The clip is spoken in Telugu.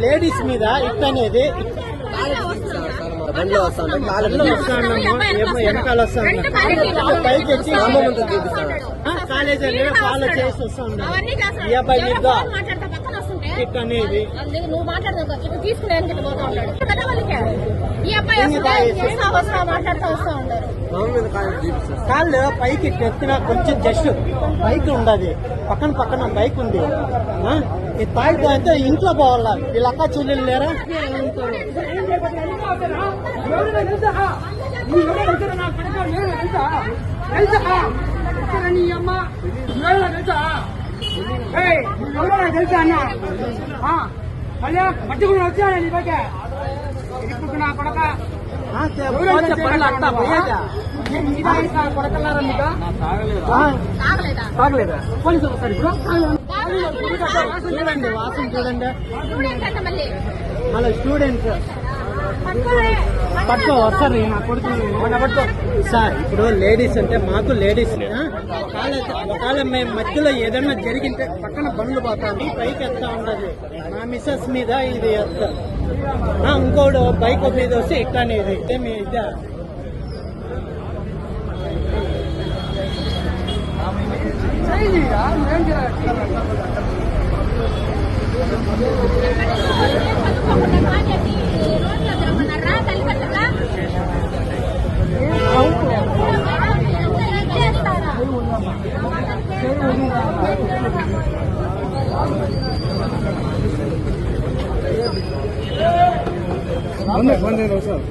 లేడీస్ మీద ఇట్టనేది వెనకాల వస్తాను పైకి వచ్చి కాలేజీ ఫాలో చేసి వస్తా ఉన్నాను. ఈ అబ్బాయి మీద ఇట్ అనేది నువ్వు మాట్లాడదాం తీసుకునే పోతా ఉన్నాడు. కాళ్ళు పైకి ఎత్తిన కొంచెం జస్ట్ బైక్ ఉండదు, పక్కన పక్కన బైక్ ఉంది. ఈ తాగితే అయితే ఇంట్లో పోవాలా. వీళ్ళ అక్క చెల్లెలు లేరా? తెలుసా అన్న మళ్ళీ మట్టి కూడా వచ్చాను నీ పక్క ఇప్పుడు నా కొడక కొడకలారా మీకు తాగలేదా? పోలీసులు వస్తారు ఇప్పుడు. చూడండి వాసన చూడండి. మళ్ళీ స్టూడెంట్స్ పట్టుకో వస్తారు. నా కొడుకు పట్టుకో సార్. ఇప్పుడు లేడీస్ అంటే మాకు లేడీస్ ఒకవేళ మేము మధ్యలో ఏదన్నా జరిగింటే పక్కన బండ్లు పోతాను, పైకి ఎత్తా ఉండదు. నా మిస్సెస్ మీద ఇది ఎత్తా, ఇంకోడు బైక్ మీద వస్తే ఇట్లానే ఇది అయితే మీ ఇదే సార్